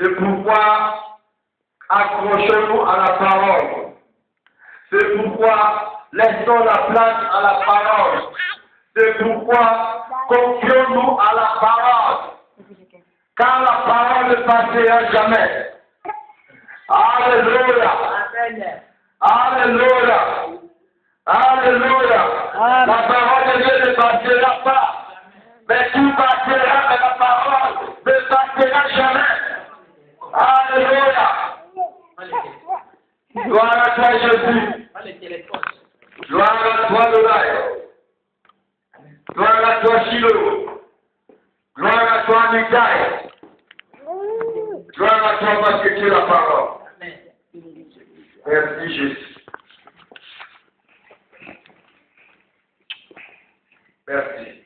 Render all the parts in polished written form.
C'est pourquoi accrochons-nous à la parole. C'est pourquoi laissons la place à la parole. C'est pourquoi confions-nous à la parole. Car la parole ne passera jamais. Alléluia. Alléluia. Alléluia. La parole de Dieu ne passera pas. Mais tout passera, mais la parole ne passera jamais. Alléluia. Gloire à toi, Jésus. Gloire à toi, Loraï. Gloire à toi, Shiloh. Gloire à toi, Mikaï. Gloire à toi, parce que tu es la parole. Merci, Jésus. Merci.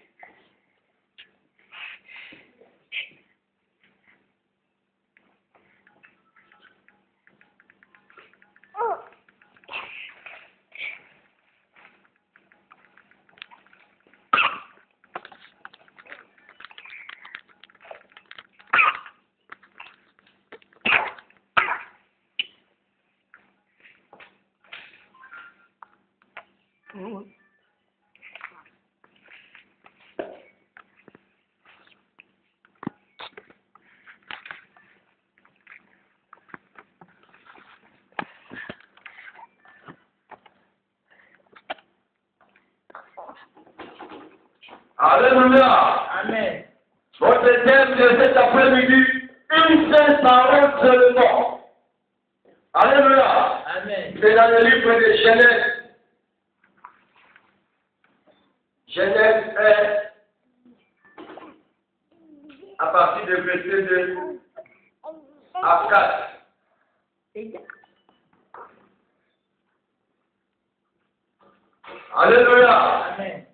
Alléluia. Amen. Votre thème de cet après-midi, une seule parole seulement. Alléluia. Amen. C'est dans le livre de Genèse. Genèse 1, à partir du verset 2 à 4. Alléluia. Amen.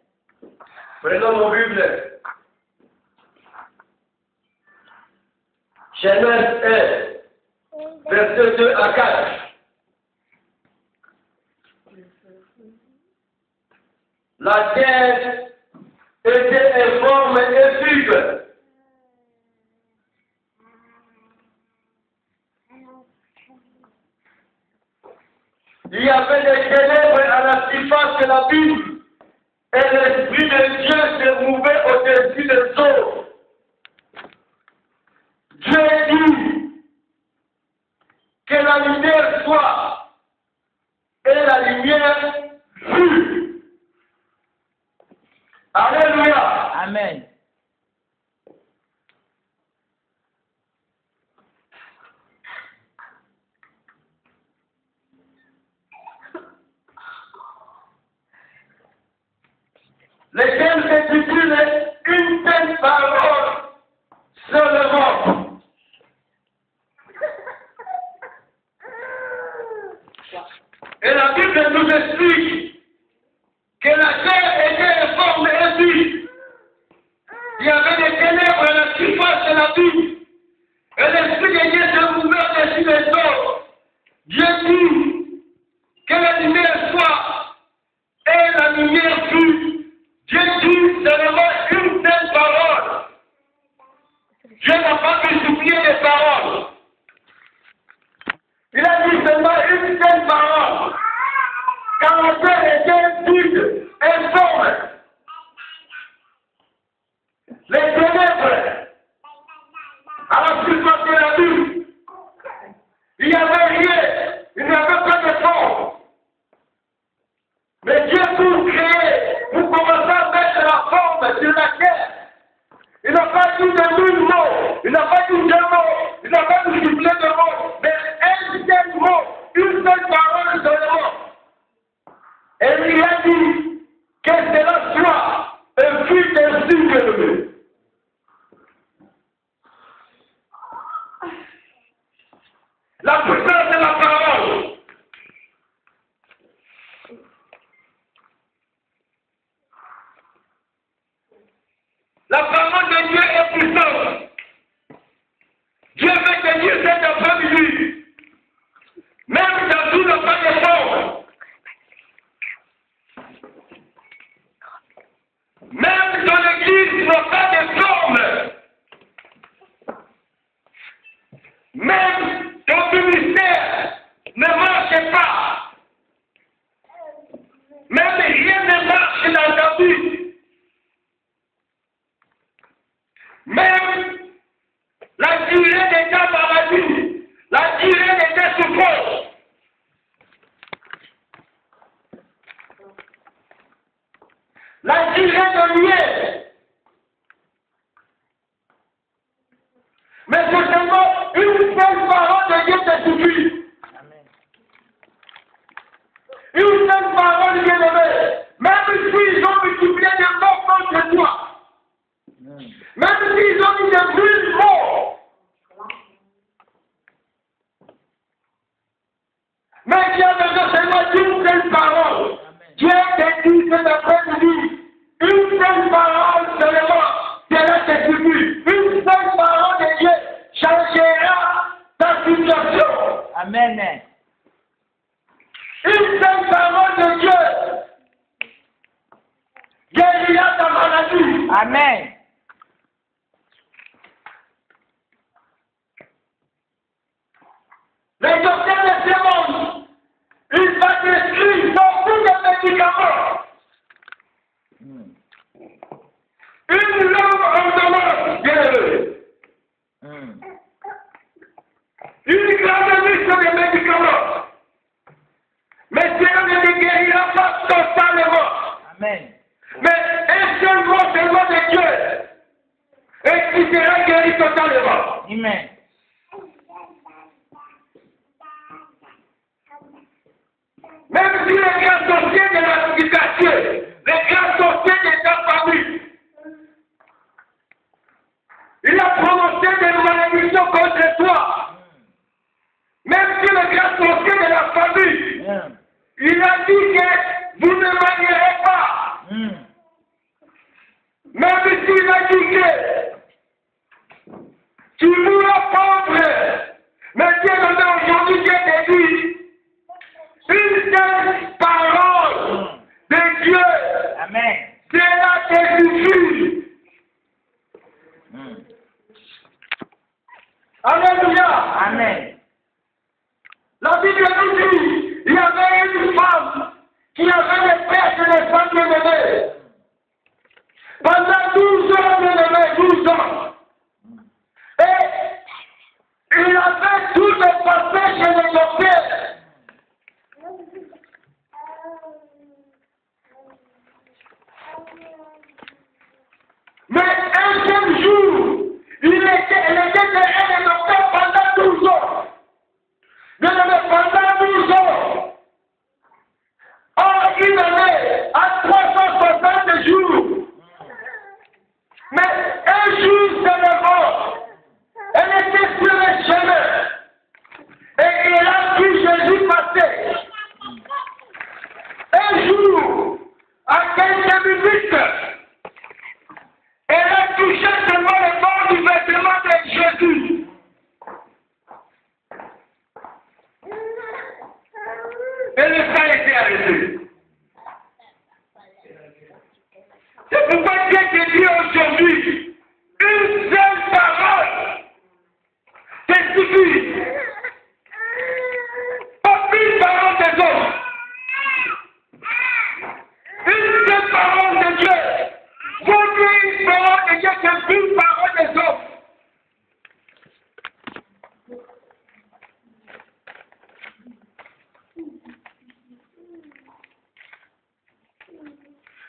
Prenons nos Bibles. Genèse 1, verset 2 à 4. La terre était informe et vide. Il y avait des ténèbres à la surface de la ville. Et l'Esprit de Dieu se mouvait au-dessus des eaux. Dieu dit que la lumière soit. Et la lumière fut. Alléluia. Amen. Lesquels s'intitule une seule parole seulement. Et la Bible nous explique que la terre était informe et vide. Il y avait des ténèbres à la surface de la ville. Et l'Esprit de Dieu se mouvait au-dessus des eaux. Dieu dit que la lumière soit et la lumière fut. Dieu dit seulement une seule parole. Dieu n'a pas multiplié des paroles. Il a dit seulement une seule parole. Car la terre était vide, informe. Les ténèbres à la surface de la ville. Il n'y avait rien. Il n'y avait pas de forme. Mais Dieu pour créer, pour commencer à mettre la forme sur la terre. Il n'a pas dit de 1000 mots, il n'a pas dit de mots, il n'a pas multiplié de mots, mais un seul mot, une seule parole seulement. Et il a dit que cela soit un fut ainsi élevé. La puissance de la parole. La parole de Dieu est puissante. Dieu veut te dire cet après-midi. Même dans tout le pas de forme. Même dans l'église, il n'y a pas de forme. Même ton ministère ne marche pas. Même rien ne marche dans ta vie. Même la durée de ta maladie, la durée de tes souffrances. La durée de l'hier. Mais c'est seulement une seule parole de Dieu te suffit. Amen. Une seule parole bien aimée. Même s'ils ont multiplié des morts contre toi. Même s'ils ont mis des bruits morts. Mais Dieu a besoin seulement d'une seule parole. Dieu te dit cet après-midi. Une seule parole seulement. Cela te suffit. Une seule parole de Dieu changera ta situation. Amen. Une seule parole de Dieu guérira ta maladie. Amen. Les docteurs de ce monde, ils vont prescrire beaucoup de médicaments. Une longue ordonnance, bien aimé. Une grande liste de médicaments. Mais cela ne te guérira pas totalement. Amen. Mais un seul mot seulement de Dieu. Et tu seras guéri totalement. Amen. Même si les grands sorciers de la médication, les grands sorciers de ta famille, il a prononcé des malédictions contre toi. Même si le grand sorcier de la famille, il a dit que vous ne manierez pas. Même s'il a dit que tu mourras pauvre, mais Dieu aujourd'hui, Dieu te dit, une seule parole de Dieu, Amen. cela te suffit. Alléluia. Amen. La Bible nous dit, il y avait une femme qui avait les pères de les femmes bien-aimées. Pendant 12 ans, bien-aimés, 12 ans. Et il avait tout le passé chez le docteur. Mais un seul jour, elle était derrière le docteur pendant 12 ans. Pendant 12 ans. Or, une année à 360 jours. Mais un jour seulement, elle était sur le chemin. Et elle a vu Jésus passer. Un jour, à quelques minutes, elle a touché seulement le bord du vêtement de Jésus. Et le sang était arrêté. C'est pourquoi Dieu te dit aujourd'hui, une seule parole te suffit. Pas une parole des hommes. Une seule parole de Dieu. Vaut mieux une parole de Dieu qu'une parole des hommes.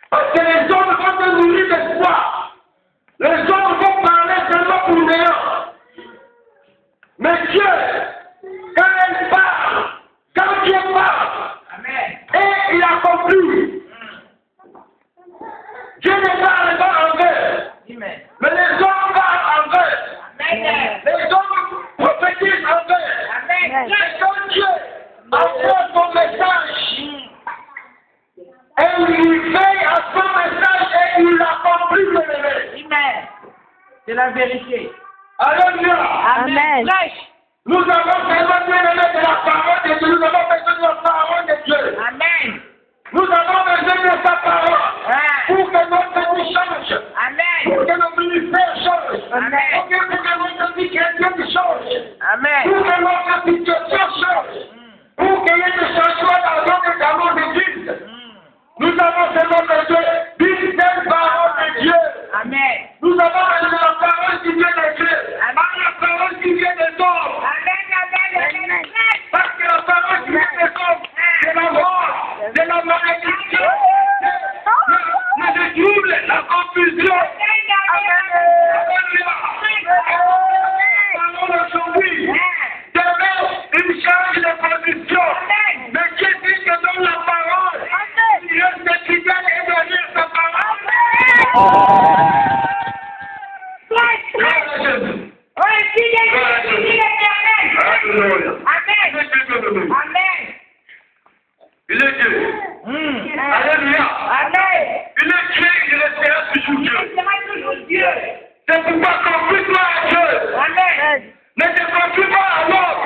Parce que les hommes vont te nourrir d'espoir. Les hommes vont parler seulement pour néant. Mais Dieu, quand elle parle, quand Dieu parle, et il accomplit. Dieu ne parle pas en vain. Mais les hommes parlent en vain. Les hommes prophétisent en vain. Mais quand Dieu envoie son message, et il veille à son message et il l'accomplit, bien-aimé. Amen. C'est la vérité. Alléluia. Amen. Nous avons besoin, bien-aimé, de la parole de Dieu. Nous avons besoin de la parole de Dieu. Amen. Nous avons besoin de sa parole pour que notre vie change. Amen. Pour que nos ministères changent. Amen. Pour que notre vie chrétienne change. Amen. aujourd'hui, demain, il change de position. Mais Dieu dit que dans la parole, il reste fidèle et de lire sa parole. Gloire à Jésus. Alléluia. Amen. Il est Dieu. Alléluia. Amen. Il est Dieu, il restera toujours Dieu. Dieu. C'est pourquoi confie-toi à Dieu. Amen. Ne te confie pas à l'homme.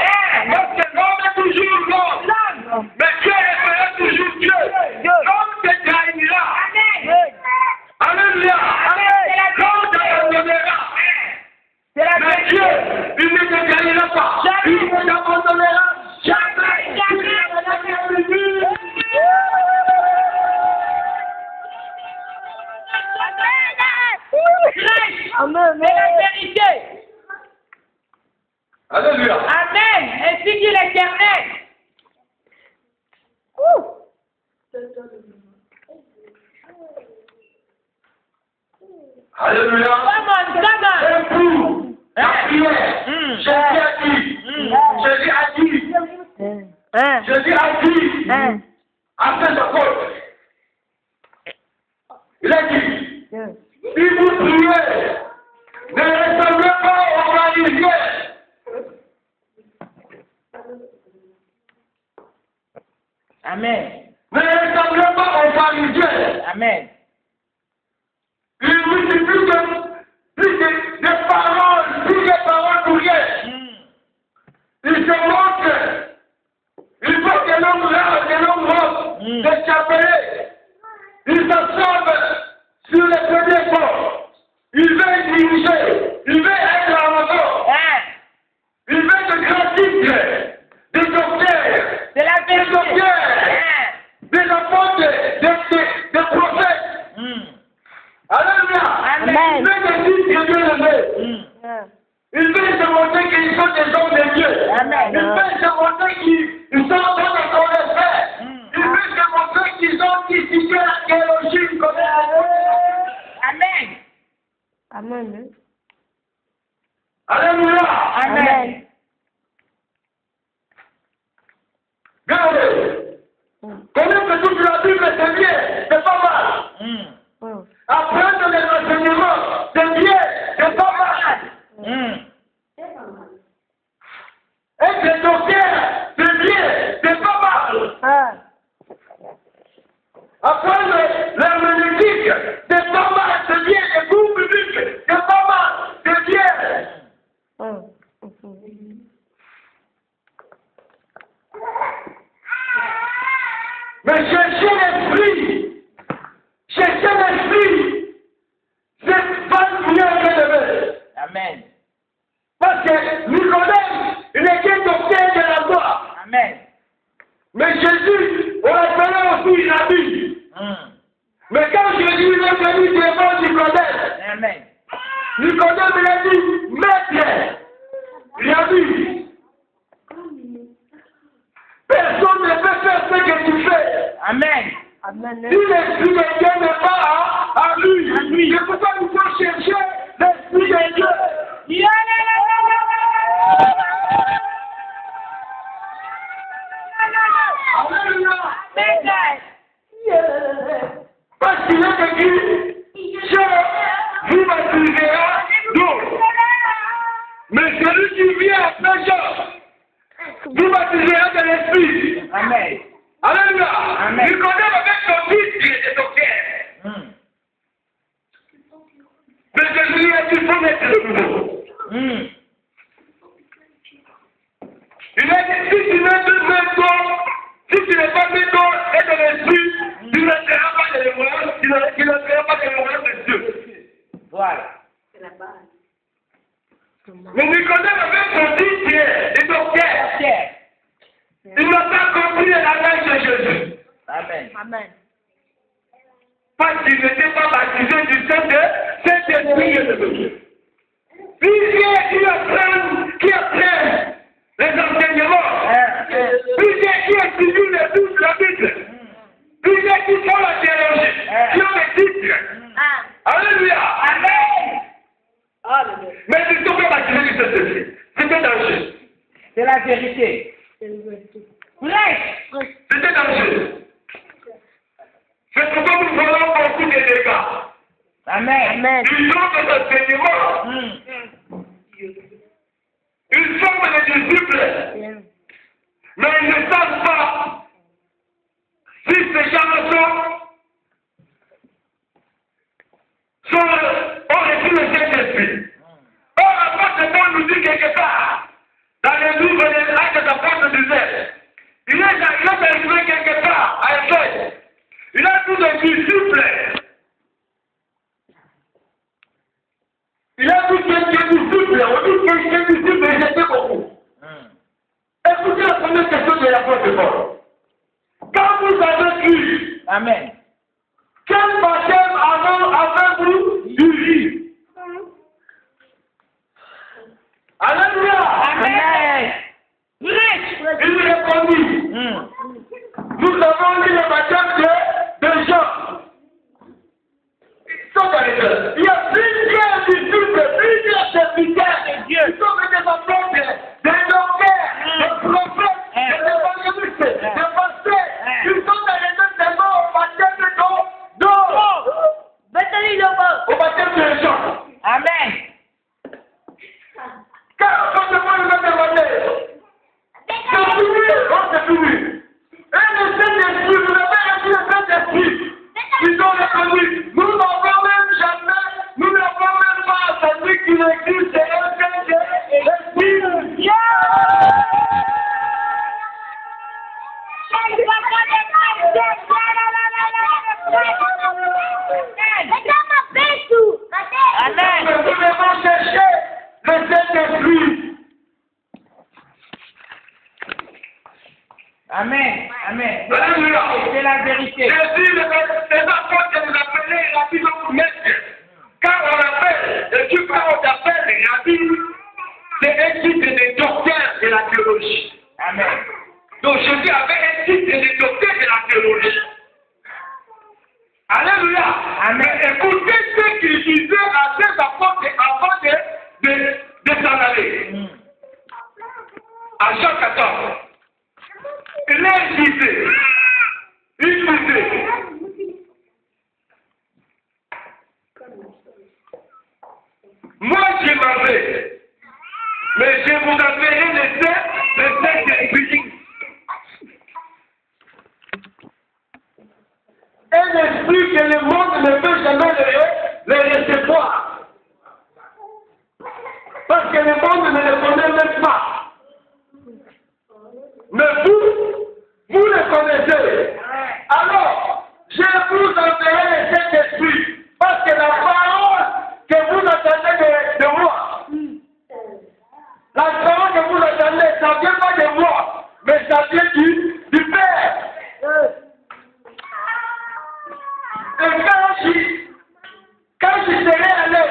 Parce que l'homme est toujours l'homme. Mais Dieu restera toujours Dieu. L'homme te trahira. Alléluia. L'homme t'abandonnera. Mais Dieu, il ne te trahira pas. Il ne t'abandonnera jamais. Amen. C'est la vérité. Alléluia. Amen. Ainsi dit l'Éternel. Alléluia. Come on. Et pour la prière, Jésus a dit, à Saint apôtres, il a dit, si vous priez, ne ressemblez pas aux pharisiens. Amen. Ne ressemblez pas aux pharisiens. Amen. Il multiplie des paroles pour rien. Il se montre. Il faut que l'homme rare, que l'homme robe, se chapeler. Il s'assomme sur les premiers ponts. Il veut diriger. Il veut être en avant. Il veut de grands titres, des docteurs, C'est la des vérité. docteurs, des apôtres, des prophètes. Alléluia. Amen. Il veut des titres bien-aimés. Il veut se montrer qu'ils sont des hommes de Dieu. Amen. Il veut se montrer qu'ils sont dans le connaisseur. Il veut se montrer qu'ils ont discuté la théologie. Amen. Alléluia. Amen. Regardez. Connaître toute la Bible, c'est bien. C'est pas mal. Apprendre les enseignements, c'est bien. C'est pas mal. Être docteur, c'est bien. C'est pas mal. Apprendre l'herméneutique, c'est pas mal. C'est bien. Les cours bibliques, c'est pas mal. C'est bien. Mais chercher l'esprit, c'est pas bien élevé. Amen. Parce que Nicodème, il était docteur de la loi. Amen. Mais Jésus, on l'appelait aussi Rabbi. Mais quand Jésus est venu devant Nicodème, Amen. Nicodème il a dit, Maître, il a dit, personne ne peut faire ce que tu fais. Amen. Si l'esprit de Dieu n'est pas à lui, c'est pourquoi il faut chercher l'esprit de Dieu. Alléluia. Parce qu'il est écrit, je vous baptiserai d'eau. Mais celui qui vient après Jean, vous baptisera de l'esprit. Amen. Alléluia. Amen. Nicodème avec son fils, il était docteur. Mais Jésus a dit, il faut mettre le nouveau. Il a dit, si tu n'es pas né d'eau et de l'esprit, tu ne seras pas de l'héroïne, tu ne seras pas de l'héroïne de Dieu. Voilà. Mais Nicodème avait son fils qui est docteur. Il n'a pas compris la langue de Jésus. Amen. Parce qu'il n'était pas baptisé du Saint-Esprit de Dieu. Plusieurs qui apprennent les enseignements. Plusieurs qui étudient les livres de la Bible. Plusieurs qui font la théologie. Qui ont les titres. Alléluia. Amen. Mais ils ne sont pas baptisés du Saint-Esprit. C'était dans C'est la vérité. Prêche. C'était dangereux. C'est pourquoi nous voyons beaucoup de dégâts. Amen. Ils ont des enseignements. Ils forment des disciples. Mais ils ne savent pas si ces gens ont reçu le Saint-Esprit. Or, l'apôtre Paul nous dit quelque part, dans le livre des Actes des Apôtres disait, il est arrivé quelque part à Éphèse. Il a tous des disciples. Il a tous des disciples. On dit que les disciples étaient beaucoup. Écoutez la première question de l'apôtre Paul. Quand vous avez cru, Amen. quel baptême avez-vous suivi? Alléluia. Amen. Prêche. Il répondit, nous avons lu le baptême de Jean. Il y a plusieurs disciples, plusieurs serviteurs de Dieu. Ils sont des apôtres, des docteurs, des prophètes, des évangélistes, des pasteurs. Ils sont dans au baptême d'eau. Au baptême de Jean. Amen. Car quand le monde va demander, c'est fini, c'est fini. Et le Saint-Esprit, vous avez reçu le Saint-Esprit. Ils ont répondu, nous n'avons même jamais, nous n'avons même pas entendu qu'il existe un Saint-Esprit. Amen. Nous devons chercher le Saint-Esprit. Amen. Amen. Alléluia. C'est la vérité. Jésus, les apôtres nous appelaient rabbi donc maître. Quand on appelle, et tu parles, on t'appelle rabbi, c'est un titre de docteur de la théologie. Amen. Donc Jésus avait un titre de docteur de la théologie. Alléluia. Amen. Écoutez ce qu'il disait à ses apôtres avant de s'en aller. À Jean 14. Il disait, moi je m'en vais, mais je vous enverrai le Saint-Esprit. Un esprit que le monde ne peut jamais le recevoir. Parce que le monde ne le connaît même pas. Mais vous le connaissez. Alors, je vous enverrai le Saint-Esprit. Parce que la parole que vous attendez de moi, la parole que vous attendez, ça ne vient pas de moi, mais ça vient du Père. Et quand je serai allé,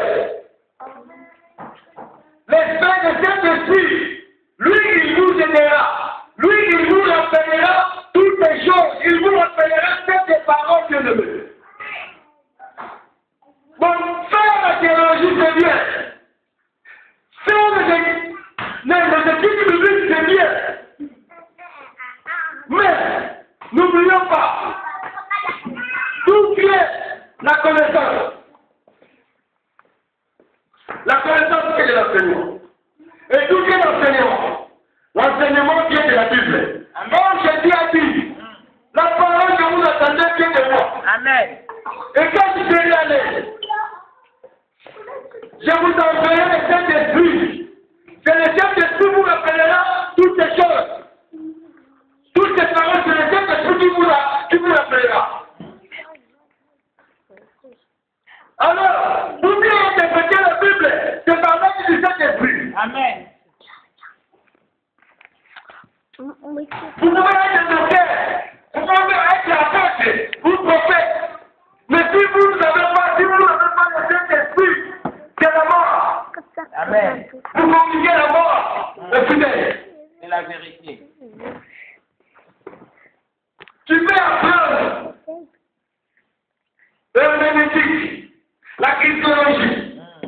l'esprit de Saint-Esprit, lui, il vous aidera. Lui, il vous rappellera toutes les choses. Il vous rappellera toutes les paroles de Dieu. Bon, faire la théologie, c'est bien. Faire les études bibliques, c'est bien. Mais, n'oublions pas, d'où vient la connaissance. La connaissance, c'est de l'enseignement. Et d'où vient l'enseignement? L'enseignement vient de la Bible. Or, Jésus a dit, la parole que vous attendez vient de moi. Amen. Et quand je serai allé, je vous enverrai le Saint-Esprit. C'est le Saint-Esprit vous rappellera toutes ces choses. Toutes ces paroles, c'est le Saint-Esprit qui vous rappellera. Alors, vous devez interpréter la Bible, c'est par là du Saint-Esprit. Amen. Vous pouvez être docteur, vous pouvez être apôtre, vous prophète. Mais si vous n'avez pas le Saint-Esprit, c'est la mort. Amen. Vous communiquez la mort, le fidèle. C'est la vérité. Tu peux apprendre l'herméneutique, la christologie,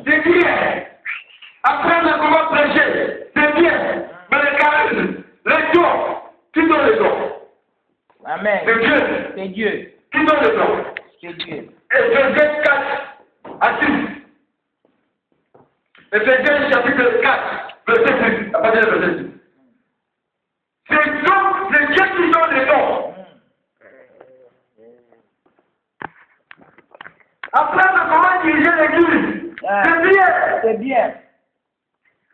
c'est bien. Apprendre comment prêcher, c'est bien. Mais le charisme, Amen. C'est Dieu C'est Dieu. qui donne le don. C'est Dieu. Éphésiens 4 à 6. Éphésiens chapitre 4, verset 6. À partir du verset 6. C'est Dieu qui donne le don. Après de comment diriger l'église, c'est bien. C'est bien.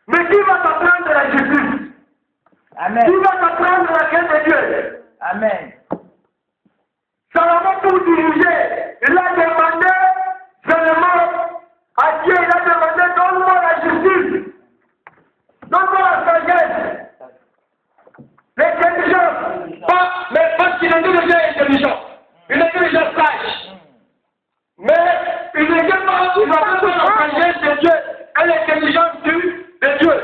Mais qui va t'apprendre la justice? Amen. Qui va t'apprendre la crainte de Dieu? Amen. Salomon pour diriger, il a demandé seulement à Dieu, il a demandé donne-moi la justice, donne-moi la sagesse, l'intelligence. Mais parce qu'il était déjà intelligent, il était déjà sage. Mais il n'était pas, il n'avait pas la sagesse de Dieu et l'intelligence de Dieu.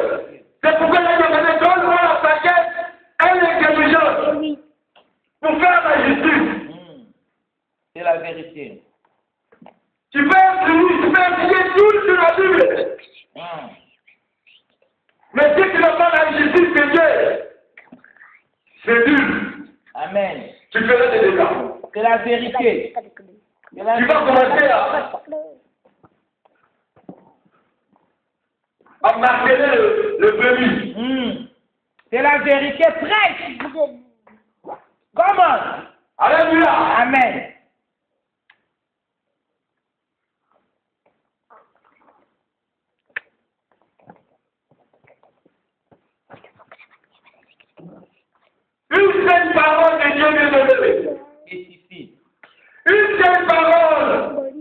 C'est pourquoi il a demandé donne-moi la sagesse et l'intelligence pour faire la justice. C'est la vérité. Tu peux appliquer tout sur la Bible. Mais si tu n'as pas la justice de Dieu, c'est nul. Amen. Tu feras des dégâts. C'est la vérité. Tu vas commencer à marteler le brebis. C'est la vérité fraîche. Comment? Alléluia. Amen. Une seule parole de Dieu bien-aimé. Il suffit. Une seule parole.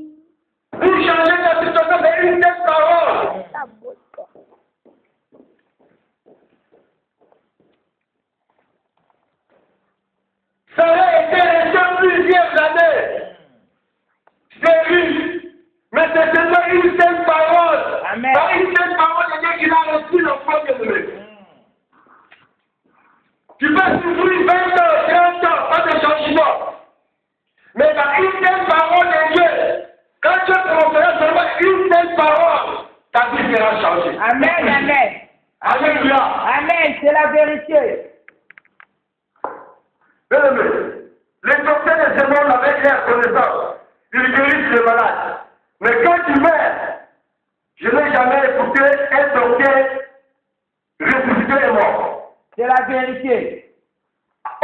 Pour changer la situation, c'est une seule parole. Ça aurait été resté plusieurs années. C'est une. Mais c'est seulement une seule parole. Amen. Par une seule parole de Dieu qu'il a reçu l'enfant bien-aimé. Tu peux souffrir 20 ans, 30 ans, pas de changement. Mais par une seule parole de Dieu, quand tu prononceras seulement une seule parole, ta vie sera changée. Amen. Amen. Alléluia. Amen. C'est la vérité. Bien-aimé, les docteurs de ce monde avec leur connaissance, ils guérissent les malades. Mais quand tu meurs, je n'ai jamais écouté un docteur ressusciter les morts. C'est la vérité.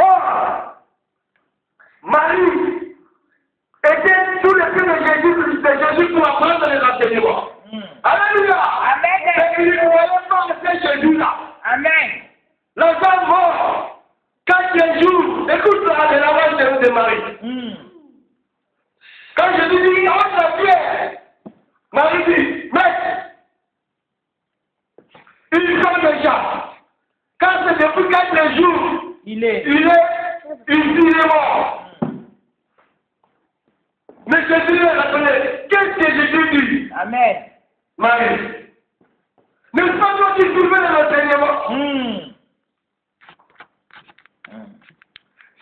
Or, Marie était sous le pied de Jésus pour apprendre les enseignements. Alléluia. Amen. Mais il ne voyait pas ce Jésus-là. Amen. L'enfant mort, 4 jours, écoute la lavage de Marie. Quand Jésus dit, entre la pierre, Marie dit, maître, il sort déjà. Quand c'est depuis 4 jours, il est mort. Mais Jésus lui a rappelé, qu'est-ce que Jésus dit? Amen. Marie, n'est-ce pas toi qui suivais l'enseignement?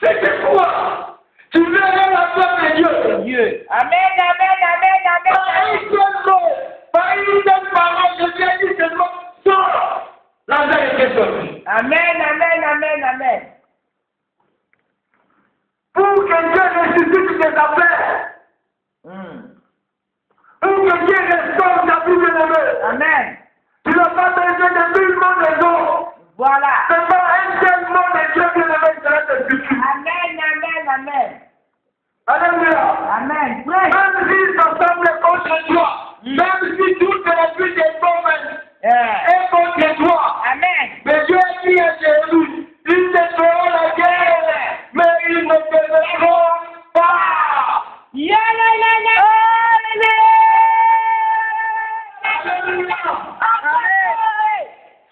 C'est quoi? Tu veux aller la gloire de Dieu. Dieu. Amen, amen, amen, Par amen. une seule mot, par une seule parole, je viens dire seulement, sors. Lazare était sorti. Amen, amen, amen, amen. Pour que Dieu ressuscite tes affaires. Pour que Dieu restaure ta vie bien-aimée. Amen. Tu n'as pas besoin de 1000 mots de dos. Voilà. C'est pas un seul mot de Dieu bien-aimé qui sera te suffire. Amen, amen, amen. Alléluia. Amen. Pray. Même s'ils s'assemblent contre toi, même si toute la vie des hommes est contre toi, Amen. mais Dieu a dit à Jésus, ils te feront la guerre, mais ils ne te feront pas. Ya la la la. Alléluia. Amen.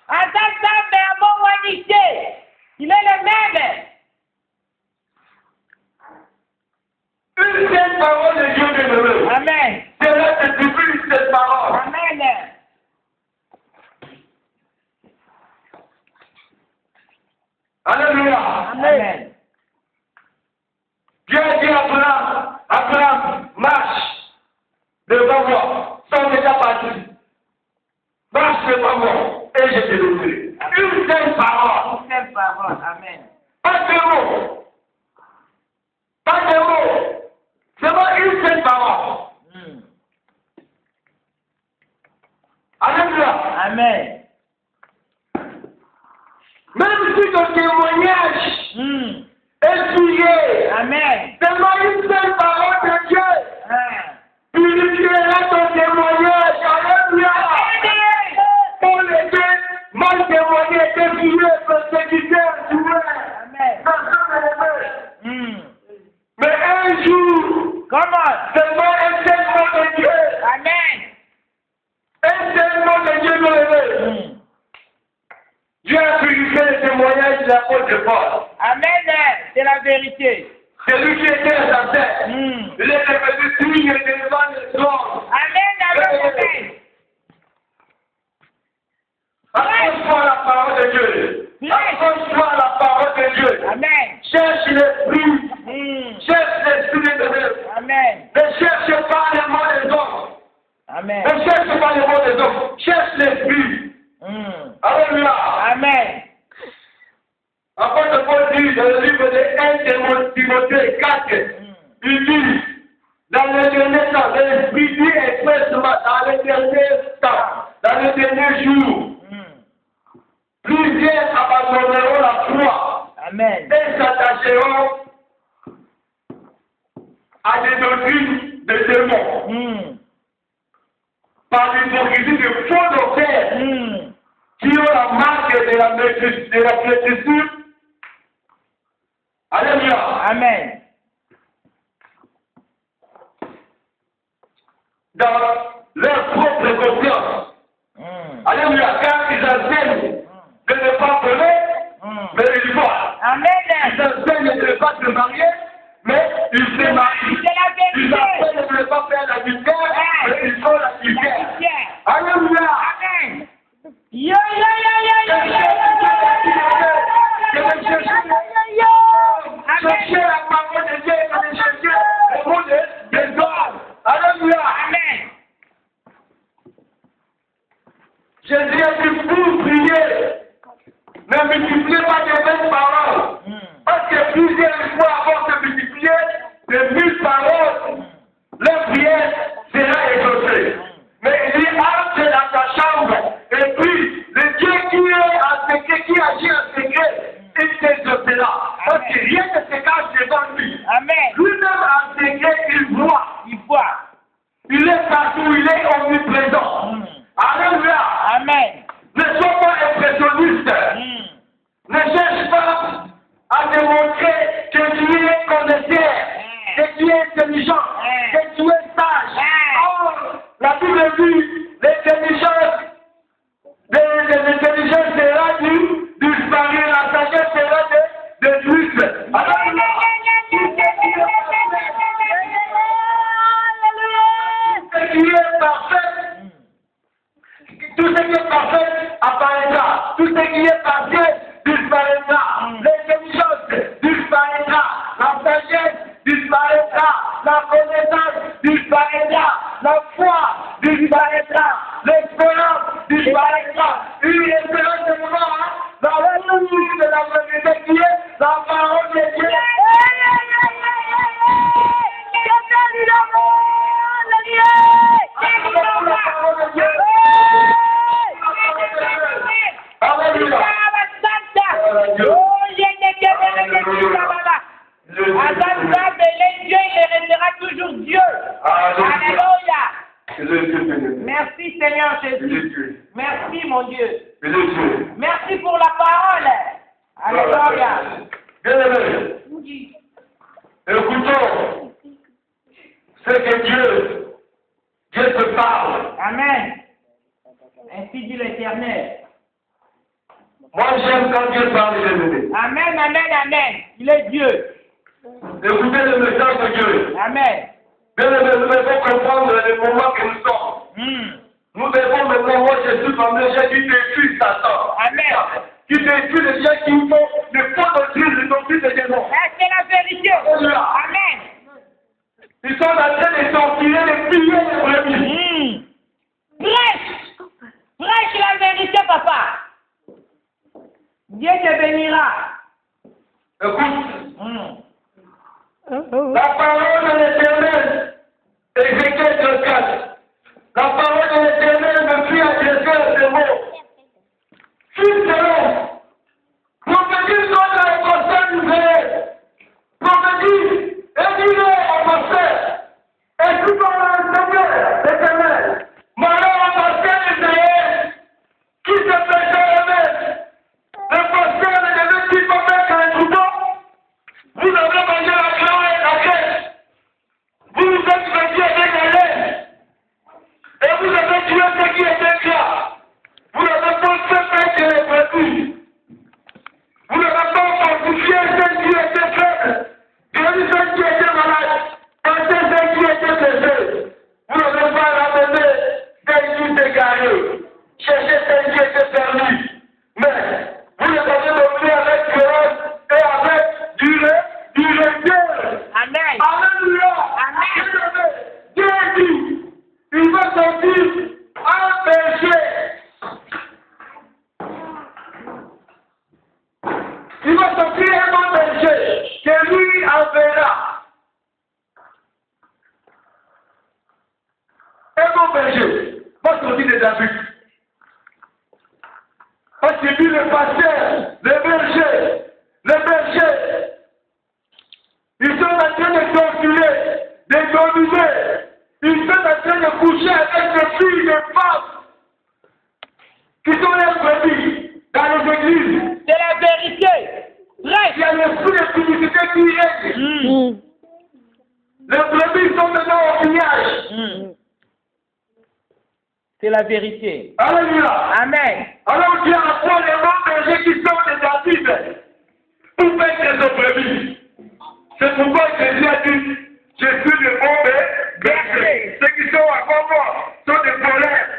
Ensemble à mon unité. Il est le même. Une seule parole de Dieu bien-aimé. Amen. C'est là que tu vis cette parole. Amen. Alléluia. Amen. Dieu a dit à Abraham, Abraham, marche devant moi, sans déjà parti. Marche devant moi, et je te le ferai. Une seule parole. Une seule parole. Amen. Pas de mots. Même si ton témoignage est souillé, Amen. demande une seule parole de Dieu. Ah. Purifiera ton témoignage. Alléluia. Pour les deux, mon témoignage était souillé, persécuteur, souillé. Amen. Mais un jour, Comment? seulement un seul mot de Dieu, Amen. un seul mot de Dieu nous élevé. Dieu a purifié le témoignage de l'apôtre de Paul. Amen. C'est la vérité. Celui qui était assassin, il est devenu digne devant les hommes. Amen. Amen. Accroche-toi à la parole de Dieu. Accroche-toi à la parole de Dieu. Amen. Cherche l'esprit. Cherche l'esprit de Dieu. Amen. Ne cherche pas les mots des hommes. Amen. Ne cherche pas les mots des hommes. Cherche l'esprit. Alléluia. Amen. Apôtre Paul dit dans le livre de 1 Timothée 4, il dit, dans le dernier temps, l'esprit dit expressement, dans le dernier temps, dans le dernier jour, plusieurs abandonneront la foi. Amen. Et s'attacheront à des doctrines de démons. Par l'hypocrisie de faux docteurs qui ont la marque de la flétrissure. Alléluia. Amen. Dans leur propre conscience. Alléluia. Car ils enseignent de ne pas voler, mais ils volent. Amen. Ils enseignent de ne pas se marier, mais ils se marient. C'est la Ils vérité. enseignent de ne pas faire la vulgaire, mais ils font la vulgaire. Alléluia. Amen. Yo, yo, yo, yo, yo, Cherchez la parole de Dieu et cherchez le mot des hommes. Alléluia. Amen. Jésus a dit pour prier, ne multipliez pas de belles paroles. Parce que plusieurs fois avant de multiplier de 1000 paroles, leur prière sera exaucée. Mais il dit entre dans ta chambre et puis le Dieu qui est en secret, qui agit en secret, il t'exaucera. Parce que rien ne se cache devant lui. Amen. Lui-même en secret, il voit. Il voit. Il est partout, il est omniprésent. Alléluia. Amen. Ne sois pas impressionniste. Ne cherche pas à démontrer que tu es connaisseur, que tu es intelligent, que tu es sage. Or, la Bible dit, l'intelligence sera disparue, la sagesse sera détruite. Alléluia. Tout ce qui est parfait apparaîtra. Tout ce qui est parfait disparaîtra. L'intelligence disparaîtra. La sagesse disparaîtra. La connaissance disparaîtra. La foi disparaîtra. L'espérance disparaîtra. Une espérance de mort dans la lumière de la vérité qui est la parole de Dieu. Dieu, il restera toujours Dieu. Alléluia. Merci Seigneur Jésus. Merci mon Dieu. Merci pour la parole. Alléluia. Bien-aimés, écoutons ce que Dieu te parle. Amen. Ainsi dit l'Éternel. Moi, j'aime quand Dieu parle, bien-aimés. Amen, amen, amen. Il est Dieu. Écoutez le message de Dieu. Amen. Bien-aimés, nous devons comprendre le moment que nous sommes. Nous devons maintenant, moi, Jésus, comme le Dieu qui détruit Satan. Amen. Qui détruit les gens qui font le faux doctrine, le doctrine de démons. C'est la vérité. Amen. Ils sont en train de sortir, de piller les brebis. Prêche. Prêche la vérité, papa. Dieu te bénira. Écoute. La parole de l'Éternel, Ézéchiel 34. La parole de l'Éternel me fit adresser ce mot. Fils de l'homme, Il va sortir un bon berger que lui enverra. Un bon berger va sortir de David. Parce que lui, le pasteur, les bergers, ils sont en train de torturer, de dominer. Ils sont en train de coucher avec des filles, des femmes qui sont les brebis dans les églises. C'est la vérité. Il y a l'esprit de publicité qui règne. Les brebis sont maintenant au pillage. C'est la vérité. Alléluia. Amen. Alors Dieu apprend les bons bergers qui sont des David pour faire des brebis. C'est pourquoi Jésus a dit, je suis le bon berger. Ceux qui sont à confort sont des voleurs,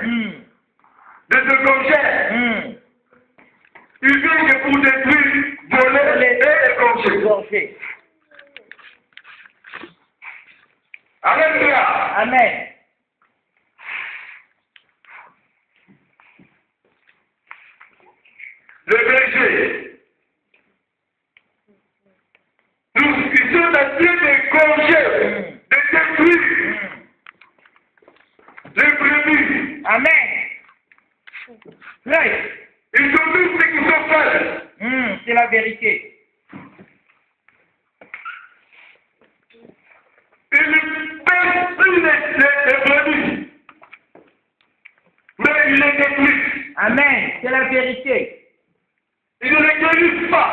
des égorgeurs. Ils viennent pour détruire, voler et égorger. Alléluia. Amen. Le berger. Ils sont en train d'égorger, de détruire les brebis. Amen. Vrai. Ils ont vu ce qu'ils ont fait. C'est la vérité. Ils ne pèsent plus les brebis. Mais ils les détruisent. Amen. C'est la vérité. Ils ne les guérissent pas.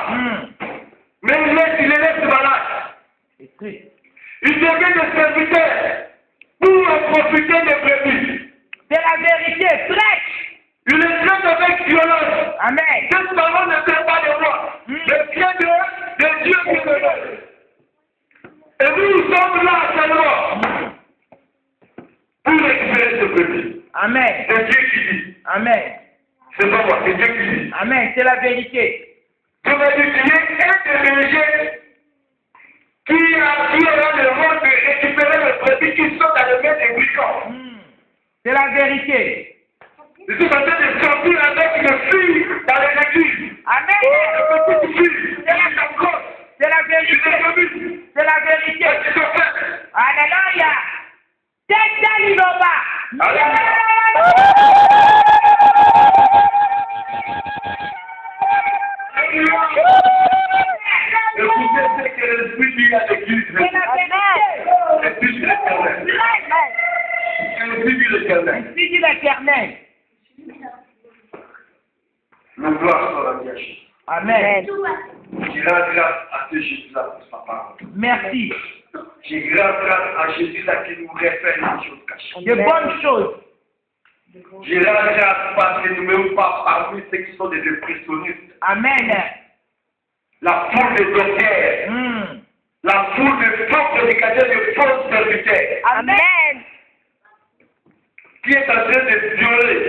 Mais ils les laissent malades. C'est triste. Ils deviennent des serviteurs pour profiter des brebis. C'est la vérité. Prêche. Ils les traitent avec violence. Amen. Cette parole ne fait pas de moi. Mais vient de Dieu qui me donne. Et nous sommes là seulement pour récupérer ce brebis. Amen. C'est Dieu qui dit. Amen. C'est pas moi, c'est Dieu qui dit. Amen. C'est la vérité. Je vais dire qu'il y a un des bergers qui aura le rôle de récupérer les brebis qui sont dans les mains des brigands. C'est la vérité. Ils sont en train de sortir avec une fille dans les églises. Amen. Une petite fille. C'est la vérité. C'est la vérité. Alléluia. C'est ça, Linova. Écoutez ce que l'Esprit dit à l'Église. C'est la vérité. L'Esprit dit l'Éternel. L'Esprit dit l'Éternel. L'Esprit dit l'éternel. Le gloire soit la Dieu. Amen. Je rends grâce à ce Jésus-là pour sa parole. Merci. Je rends grâce à Jésus-là qui nous révèle les choses cachées. De bonnes choses. Je rends grâce parce que nous ne sommes pas parmi ceux qui sont des impressionnistes. Amen. La foule des docteurs. La foule de faux prédicateurs, de faux serviteurs. Amen. Qui est en train de violer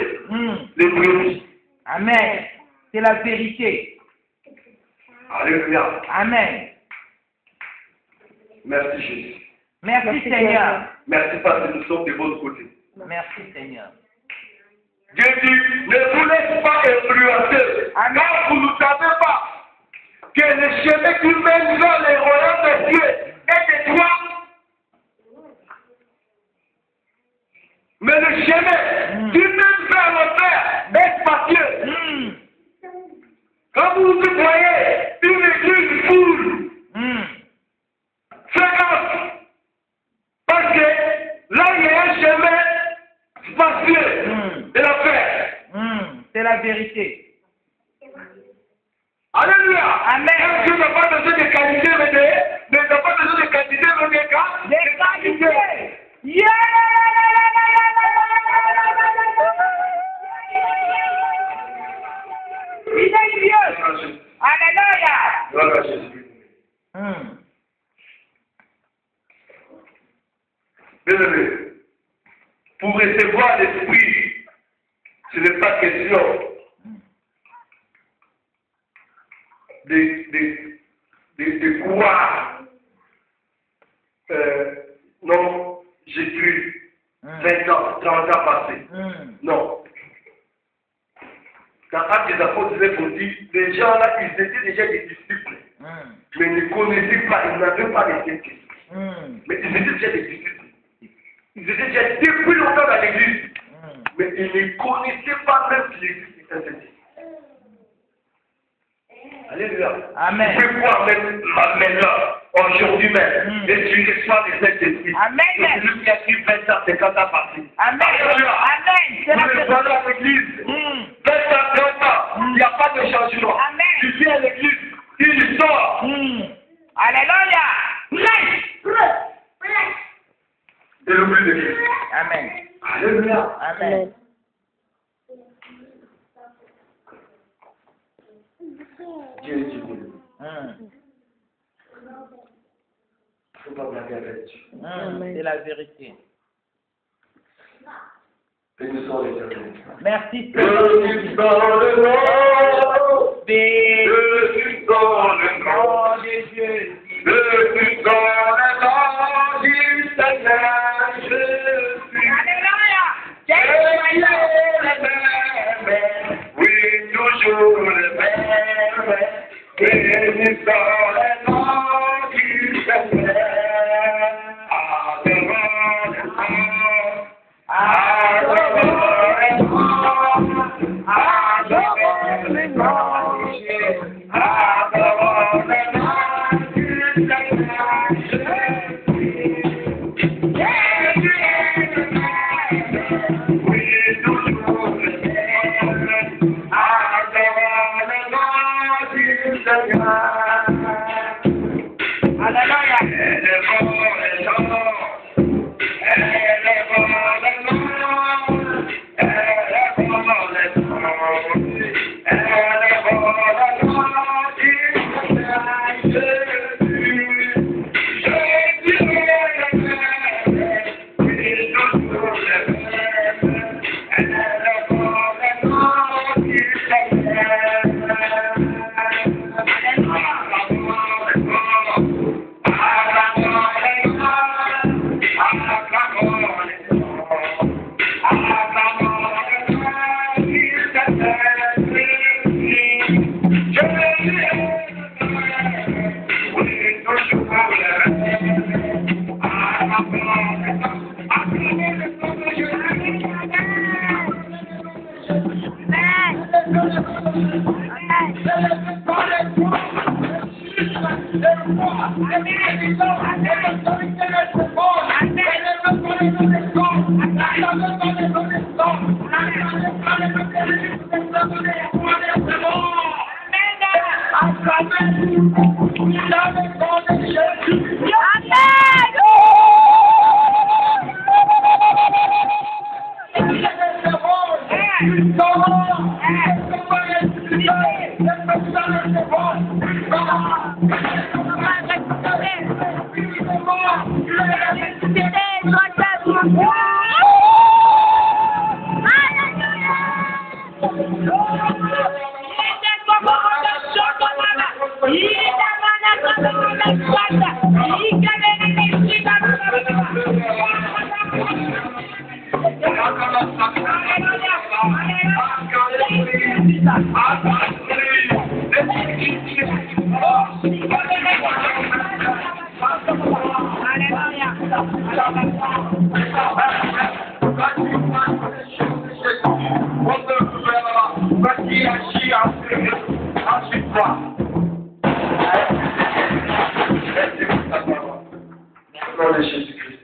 les brebis. Amen. C'est la vérité. Alléluia. Amen. Merci Jésus. Merci Seigneur. Merci parce que nous sommes de votre côté. Merci Seigneur. Dieu dit, ne vous laissez pas influencer. Amen. Car vous ne savez pas que le chemin qui mène vers les royaumes de Dieu est étroit. Mais le chemin qui mène vers l'enfer est spacieux. Quand vous voyez une église foule, faites gaffe. Parce que là, il y a un chemin spacieux de l'enfer. C'est la vérité. Alléluia. Amen. Tu n'as pas besoin de qualité, mais tu n'as pas besoin de quantité, mais des cas. Des qualités. Yeah! Il est Dieu. Alléluia. Gloire à Jésus. Bien-aimé, pour recevoir l'esprit, ce n'est pas question de croire. Non, j'ai cru 20 ans, 30 ans passés. Non. Dans Actes des Apôtres, il faut dire, les gens là, ils étaient déjà des disciples. mais ils ne connaissaient pas, ils n'avaient pas les écrits. Mais ils étaient déjà des disciples. Ils étaient déjà depuis longtemps dans l'église. Mais ils ne connaissaient pas même l'église qui s'interdit. Alléluia. Amen. Tu peux voir même maintenant, aujourd'hui même, et tu reçois les Saint-Esprit. Amen. Celui qui a écrit 20 ans, 50 ans parti. Amen. Alléluia. Amen. C'est la Nous le vérité. voyons à l'église. 20 ans, 30 ans, il n'y a pas de changement. Amen. Tu viens à l'église, il sort. Alléluia. Et le but de Christ. Amen. Alléluia. Amen. Dieu est Dieu. Il ne faut pas blaguer avec Dieu. C'est la vérité. Et nous sommes l'éternel. Merci. Je suis dans le nom. Béni Je suis dans le nom. de Dieu. Je suis dans le nom du Seigneur. Je suis. Alléluia. Le même. Oui, toujours le même. Béni dans le nom du Seigneur. Adorons le nom. Adorons le nom. Adorons le nom de Dieu. Adorons le nom du Seigneur. Jésus est le même. Oui, toujours le même. Adorons le nom du Seigneur. Alléluia. Élevons le nom. Élevons le nom. Élevons le nom. Élevons le nom du Seigneur Jésus. Jésus est le même. Oui, toujours le même. Élevons le nom du Seigneur.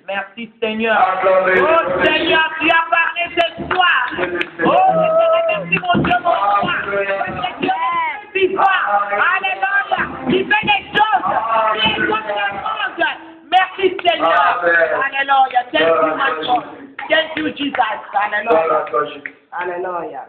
Merci Seigneur. Oh Seigneur, tu as parlé ce soir. Oh, merci mon Dieu, mon roi. Alléluia. Tu fais des choses. Tu es comme le monde. Merci Seigneur. Alléluia. Thank you, my God. Thank you, Jesus. Alléluia. Alléluia.